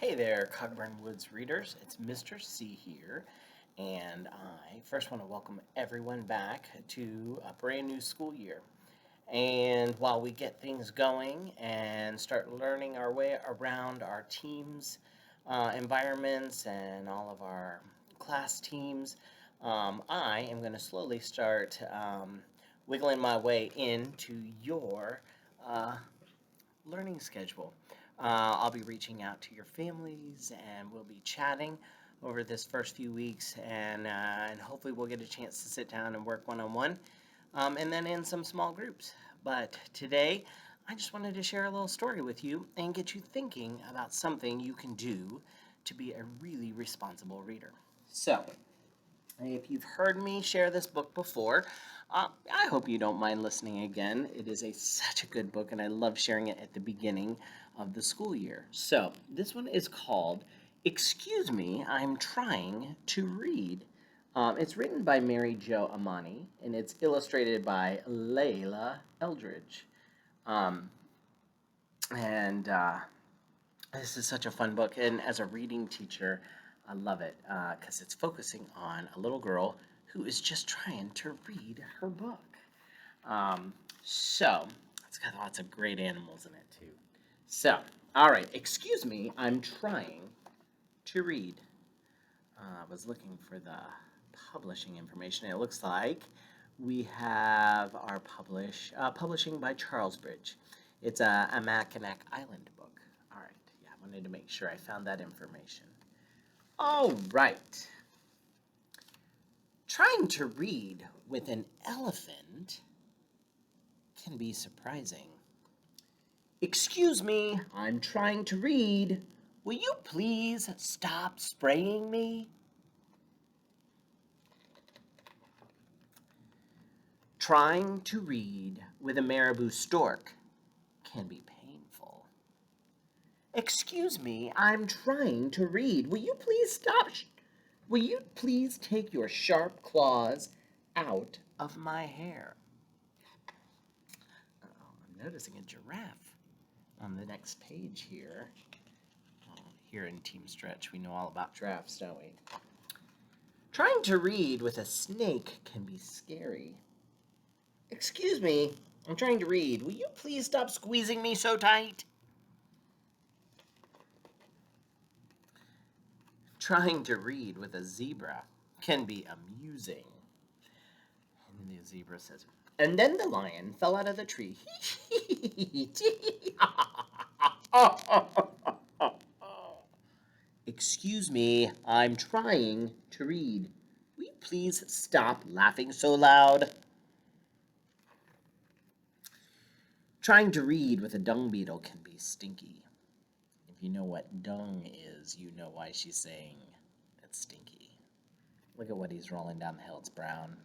Hey there, Cogburn Woods readers. It's Mr. C here, and I first want to welcome everyone back to a brand new school year. And while we get things going and start learning our way around our teams, environments, and all of our class teams, I am going to slowly start wiggling my way into your uh, learning schedule. I'll be reaching out to your families and we'll be chatting over this first few weeks, and hopefully we'll get a chance to sit down and work one on one, and then in some small groups. But today, I just wanted to share a little story with you and get you thinking about something you can do to be a really responsible reader. So, if you've heard me share this book before, I hope you don't mind listening again. It is such a good book, and I love sharing it at the beginning of the school year. So, this one is called Excuse Me, I'm Trying to Read. It's written by Jo Amani, and it's illustrated by Layla Eldridge. Um, and this is such a fun book, and as a reading teacher, I love it because it's focusing on a little girl who is just trying to read her book. So, it's got lots of great animals in it, too. So, all right, excuse me, I'm trying to read. I was looking for the publishing information. It looks like we have our publishing by Charlesbridge. It's a Mackinac Island book. All right, yeah, I wanted to make sure I found that information. All right. Trying to read with an elephant can be surprising. Excuse me, I'm trying to read. Will you please stop spraying me? Trying to read with a marabou stork can be painful. Excuse me, I'm trying to read. Will you please stop? Will you please take your sharp claws out of my hair? I'm noticing a giraffe on the next page here. Here in Team Stretch, we know all about giraffes, don't we? Trying to read with a snake can be scary. Excuse me, I'm trying to read. Will you please stop squeezing me so tight? Trying to read with a zebra can be amusing. And the zebra says, and then the lion fell out of the tree. Excuse me, I'm trying to read. Will you please stop laughing so loud? Trying to read with a dung beetle can be stinky. If you know what dung is, you know why she's saying it's stinky. Look at what he's rolling down the hill. It's brown.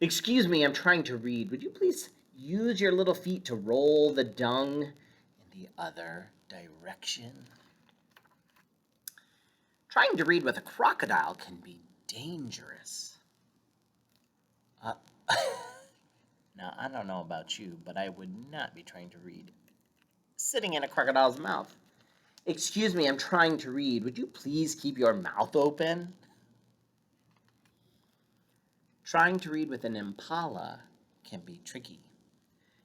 Excuse me, I'm trying to read. Would you please use your little feet to roll the dung in the other direction? Trying to read with a crocodile can be dangerous. Uh, now, I don't know about you, but I would not be trying to read sitting in a crocodile's mouth. Excuse me, I'm trying to read. Would you please keep your mouth open? Trying to read with an impala can be tricky.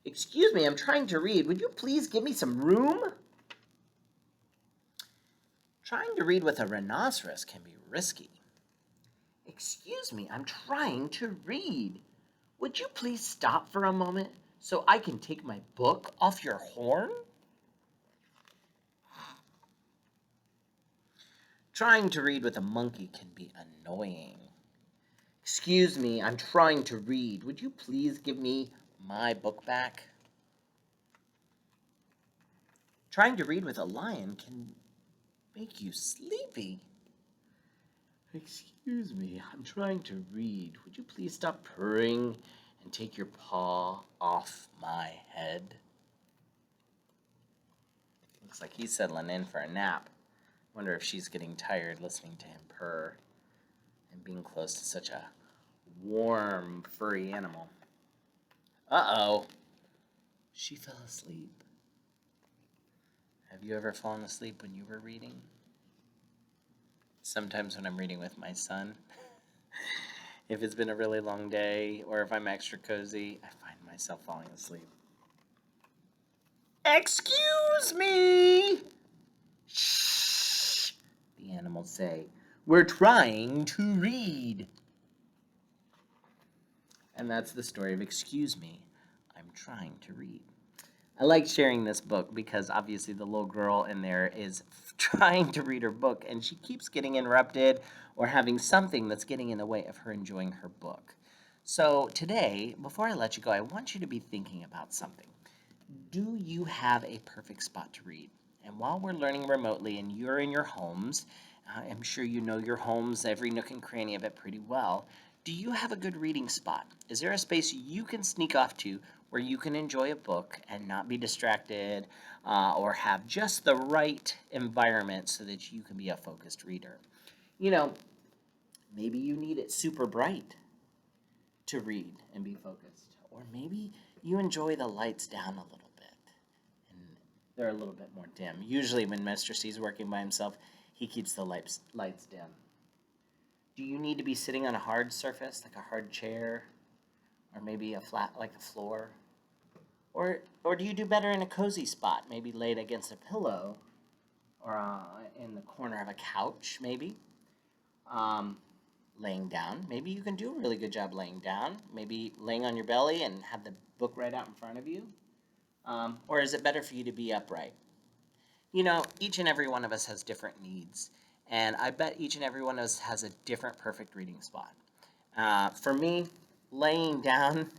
Excuse me, I'm trying to read. Would you please give me some room? Trying to read with a rhinoceros can be risky. Excuse me, I'm trying to read. Would you please stop for a moment so I can take my book off your horn? Trying to read with a monkey can be annoying. Excuse me, I'm trying to read. Would you please give me my book back? Trying to read with a lion can make you sleepy. Excuse me, I'm trying to read. Would you please stop purring and take your paw off my head? Looks like he's settling in for a nap. Wonder if she's getting tired listening to him purr and being close to such a warm, furry animal. Uh-oh. She fell asleep. Have you ever fallen asleep when you were reading? Sometimes when I'm reading with my son, if it's been a really long day or if I'm extra cozy, I find myself falling asleep. Excuse me! Shh! The animals say. We're trying to read. And that's the story of Excuse Me, I'm trying to read. I like sharing this book because obviously the little girl in there is trying to read her book and she keeps getting interrupted or having something that's getting in the way of her enjoying her book. So today, before I let you go, I want you to be thinking about something. Do you have a perfect spot to read? And while we're learning remotely and you're in your homes, I'm sure you know your homes, every nook and cranny of it pretty well. Do you have a good reading spot? Is there a space you can sneak off to where you can enjoy a book and not be distracted or have just the right environment so that you can be a focused reader? You know, maybe you need it super bright to read and be focused. Or maybe you enjoy the lights down a little bit and they're a little bit more dim. Usually, when Mr. C is working by himself, he keeps the lights dim. Do you need to be sitting on a hard surface, like a hard chair, or maybe a flat, like a floor? Or do you do better in a cozy spot, maybe laid against a pillow or in the corner of a couch, maybe? Um, Laying down. Maybe you can do a really good job laying down. Maybe laying on your belly and have the book right out in front of you. Or is it better for you to be upright? You know, each and every one of us has different needs. And I bet each and every one of us has a different perfect reading spot. For me, laying down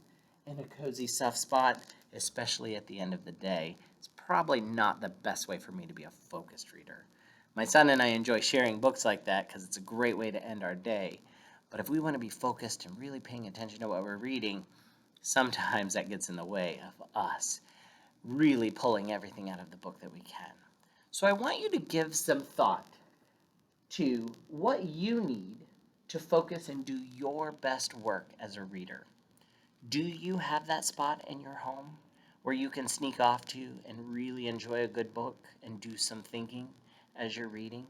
in a cozy, soft spot, especially at the end of the day, is probably not the best way for me to be a focused reader. My son and I enjoy sharing books like that because it's a great way to end our day. But if we want to be focused and really paying attention to what we're reading, sometimes that gets in the way of us really pulling everything out of the book that we can. So I want you to give some thought to what you need to focus and do your best work as a reader. Do you have that spot in your home where you can sneak off to and really enjoy a good book and do some thinking as you're reading?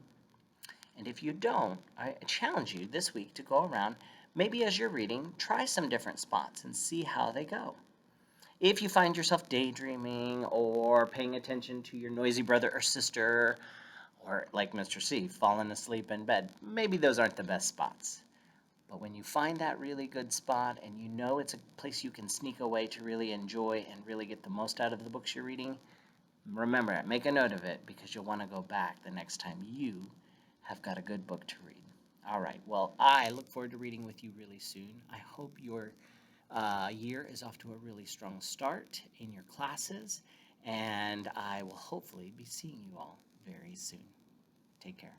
And if you don't, I challenge you this week to go around, maybe as you're reading, try some different spots and see how they go. If you find yourself daydreaming or paying attention to your noisy brother or sister, or like Mr. C, falling asleep in bed, maybe those aren't the best spots. But when you find that really good spot and you know it's a place you can sneak away to really enjoy and really get the most out of the books you're reading, remember it, make a note of it because you'll want to go back the next time you have got a good book to read. All right, well, I look forward to reading with you really soon. I hope your year is off to a really strong start in your classes, and I will hopefully be seeing you all very soon. Take care.